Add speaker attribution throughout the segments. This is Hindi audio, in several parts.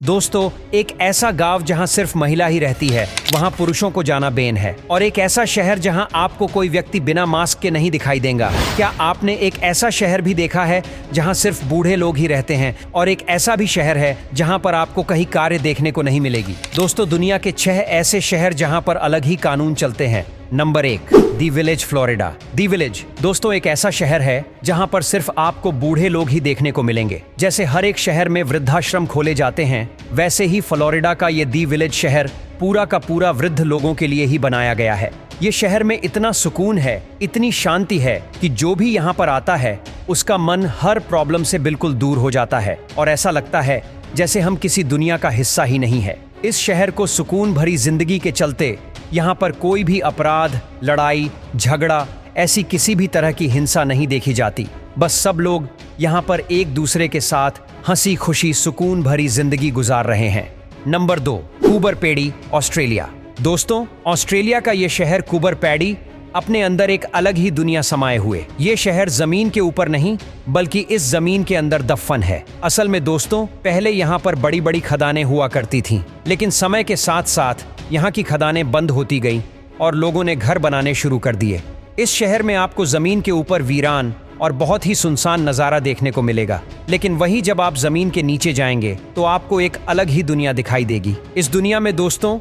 Speaker 1: दोस्तों, एक ऐसा गांव जहां सिर्फ महिला ही रहती है, वहां पुरुषों को जाना बेन है। और एक ऐसा शहर जहां आपको कोई व्यक्ति बिना मास्क के नहीं दिखाई देगा। क्या आपने एक ऐसा शहर भी देखा है जहां सिर्फ बूढ़े लोग ही रहते हैं? और एक ऐसा भी शहर है जहां पर आपको कहीं कारें देखने को नहीं मिलेगी। दोस्तों, दुनिया के 6 ऐसे शहर जहां पर अलग ही कानून चलते हैं। Number 1, the village, Florida. The village दोस्तों एक ऐसा शहर है जहां पर सिर्फ आपको बूढ़े लोग ही देखने को मिलेंगे। जैसे हर एक शहर में वृद्धाश्रम खोले जाते हैं, वैसे ही फ्लोरिडा का ये दी विलेज शहर पूरा का पूरा वृद्ध लोगों के लिए ही बनाया गया है। ये शहर में इतना सुकून है, इतनी शांति है कि जो भी यहाँ पर आता है उसका मन हर प्रॉब्लम से बिल्कुल दूर हो जाता है और ऐसा लगता है जैसे हम किसी दुनिया का हिस्सा ही नहीं है। इस शहर को सुकून भरी जिंदगी के चलते यहाँ पर कोई भी अपराध, लड़ाई, झगड़ा, ऐसी किसी भी तरह की हिंसा नहीं देखी जाती। बस सब लोग यहाँ पर एक दूसरे के साथ हंसी खुशी सुकून भरी जिंदगी गुजार रहे हैं। Number 2, Cooper paddy, Australia. दोस्तों, ऑस्ट्रेलिया का ये शहर कूबर पैडी अपने अंदर एक अलग ही दुनिया समाये हुए। ये शहर जमीन के ऊपर नहीं बल्कि इस जमीन के अंदर दफन है। असल में दोस्तों, पहले यहाँ पर बड़ी बड़ी खदानें हुआ करती थीं, लेकिन समय के साथ साथ यहाँ की खदानें बंद होती गईं और लोगों ने घर बनाने शुरू कर दिए। इस शहर में आपको जमीन के ऊपर वीरान और बहुत ही सुनसान नज़ारा देखने को मिलेगा, लेकिन वहीं जब आप जमीन के नीचे जाएंगे तो आपको एक अलग ही दुनिया दिखाई देगी। इस दुनिया में दोस्तों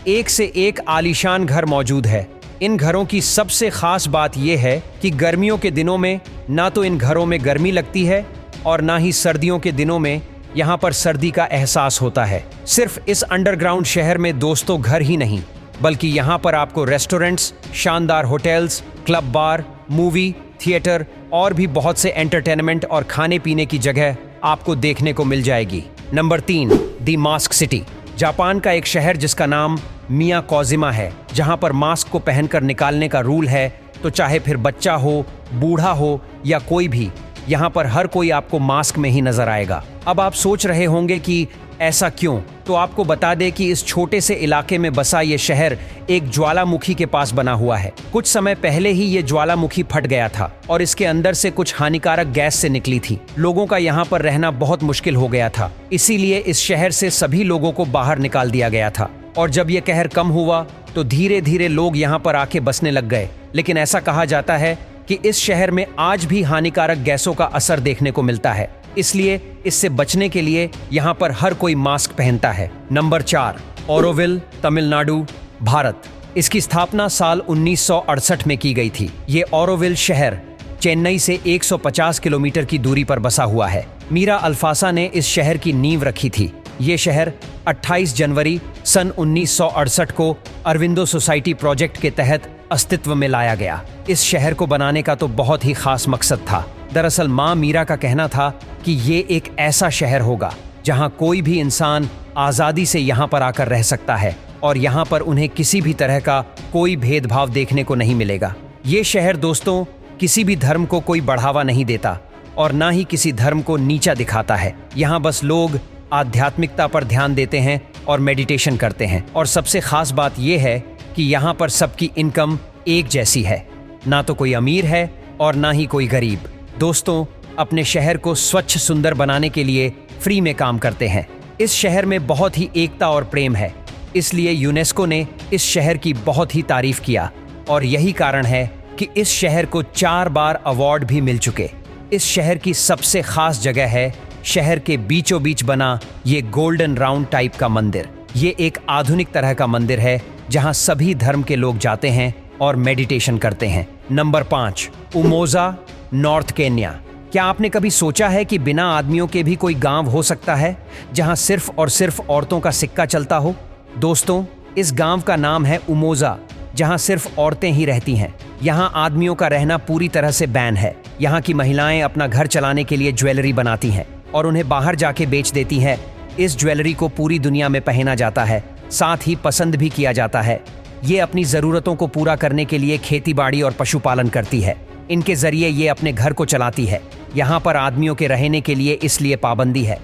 Speaker 1: एक से एक आलीशान घर मौजूद है। इन घरों की सबसे खास बात यह है कि गर्मियों के दिनों में ना तो इन घरों में गर्मी लगती है और ना ही सर्दियों के दिनों में यहाँ पर सर्दी का एहसास होता है। सिर्फ इस अंडरग्राउंड शहर में दोस्तों घर ही नहीं बल्कि यहाँ पर आपको रेस्टोरेंट्स, शानदार होटल्स, क्लब, बार, मूवी थिएटर और भी बहुत से एंटरटेनमेंट और खाने पीने की जगह आपको देखने को मिल जाएगी। नंबर 3, दी मास्क सिटी, जापान का एक शहर जिसका नाम मियाकोजिमा है, जहां पर मास्क को पहनकर निकालने का रूल है। तो चाहे फिर बच्चा हो, बूढ़ा हो या कोई भी, यहाँ पर हर कोई आपको मास्क में ही नजर आएगा। अब आप सोच रहे होंगे कि ऐसा क्यों? तो आपको बता दें कि इस छोटे से इलाके में बसा ये शहर एक ज्वालामुखी के पास बना हुआ है। कुछ समय पहले ही ये ज्वालामुखी फट गया था और इसके अंदर से कुछ हानिकारक गैस से निकली थी। लोगों का यहाँ पर रहना बहुत मुश्किल हो गया था, इसीलिए इस शहर से सभी लोगों को बाहर निकाल दिया गया था। और जब ये कहर कम हुआ तो धीरे धीरे लोग यहाँ पर आके बसने लग गए। लेकिन ऐसा कहा जाता है कि इस शहर में आज भी हानिकारक गैसों का असर देखने को मिलता है, इसलिए इससे बचने के लिए यहाँ पर हर कोई मास्क पहनता है। नंबर 4, ओरोविल, तमिलनाडु, भारत। इसकी स्थापना साल 1968 में की गई थी। ये ओरोविल शहर चेन्नई से 150 किलोमीटर की दूरी पर बसा हुआ है। मीरा अल्फासा ने इस शहर की नींव रखी थी। ये शहर 28 जनवरी सन 1968 को अरविंदो सोसाइटी प्रोजेक्ट के तहत अस्तित्व में लाया गया। इस शहर को बनाने का तो बहुत ही खास मकसद था। दरअसल माँ मीरा का कहना था कि ये एक ऐसा शहर होगा जहाँ कोई भी इंसान आज़ादी से यहाँ पर आकर रह सकता है और यहाँ पर उन्हें किसी भी तरह का कोई भेदभाव देखने को नहीं मिलेगा। ये शहर दोस्तों किसी भी धर्म को कोई बढ़ावा नहीं देता और ना ही किसी धर्म को नीचा दिखाता है। यहाँ बस लोग आध्यात्मिकता पर ध्यान देते हैं और मेडिटेशन करते हैं। और सबसे खास बात यह है कि यहाँ पर सबकी इनकम एक जैसी है, ना तो कोई अमीर है और ना ही कोई गरीब। दोस्तों, अपने शहर को स्वच्छ सुंदर बनाने के लिए फ्री में काम करते हैं। इस शहर में बहुत ही एकता और प्रेम है, इसलिए यूनेस्को ने इस शहर की बहुत ही तारीफ किया और यही कारण है कि इस शहर को 4 बार अवार्ड भी मिल चुके। इस शहर की सबसे खास जगह है शहर के बीचों बीच बना ये गोल्डन राउंड टाइप का मंदिर। ये एक आधुनिक तरह का मंदिर है जहां सभी धर्म के लोग जाते हैं और मेडिटेशन करते हैं। Number 5, Umoja, North Kenya. क्या आपने कभी सोचा है कि बिना आदमियों के भी कोई गांव हो सकता है जहां सिर्फ और सिर्फ औरतों का सिक्का चलता हो? दोस्तों, इस गांव का नाम है उमोजा, जहां सिर्फ औरतें ही रहती हैं। यहाँ आदमियों का रहना पूरी तरह से बैन है। यहाँ की महिलाएं अपना घर चलाने के लिए ज्वेलरी बनाती हैं और उन्हें बाहर जाके बेच देती हैं। इस ज्वेलरी को पूरी दुनिया में पहना जाता है, साथ ही पसंद भी किया जाता है। ये अपनी ज़रूरतों को पूरा करने के लिए खेतीबाड़ी और पशुपालन करती है। इनके ज़रिए ये अपने घर को चलाती है। यहाँ पर आदमियों के रहने के लिए इसलिए पाबंदी है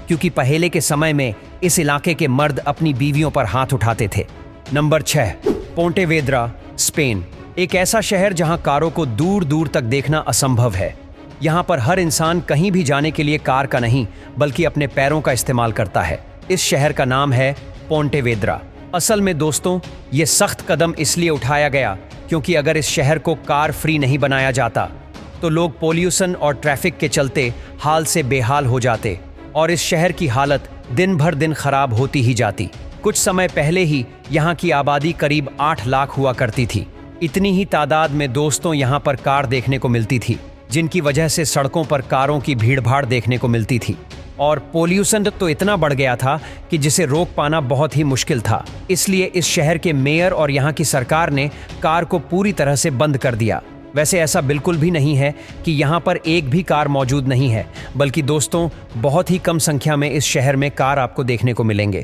Speaker 1: क्योंकि पहले के समय में इस इलाके के मर्द अपनी बीवियों पर हाथ उठाते थे। Number 6, Pontevedra, Spain. एक ऐसा शहर जहाँ कारों को दूर दूर तक देखना असंभव है। यहाँ पर हर इंसान कहीं भी जाने के लिए कार का नहीं बल्कि अपने पैरों का इस्तेमाल करता है। इस शहर का नाम है पोंटेवेद्रा। असल में दोस्तों, ये सख्त कदम इसलिए उठाया गया क्योंकि अगर इस शहर को कार फ्री नहीं बनाया जाता तो लोग पोल्यूशन और ट्रैफिक के चलते हाल से बेहाल हो जाते और इस शहर की हालत दिन भर दिन खराब होती ही जाती। कुछ समय पहले ही यहाँ की आबादी करीब 8 लाख हुआ करती थी। इतनी ही तादाद में दोस्तों यहाँ पर कार देखने को मिलती थी, जिनकी वजह से सड़कों पर कारों की भीड़-भाड़ देखने को मिलती थी और पोल्यूशन तो इतना बढ़ गया था कि जिसे रोक पाना बहुत ही मुश्किल था। इसलिए इस शहर के मेयर और यहाँ की सरकार ने कार को पूरी तरह से बंद कर दिया। वैसे ऐसा बिल्कुल भी नहीं है कि यहाँ पर एक भी कार मौजूद नहीं है, बल्कि दोस्तों बहुत ही कम संख्या में इस शहर में कार आपको देखने को मिलेंगे।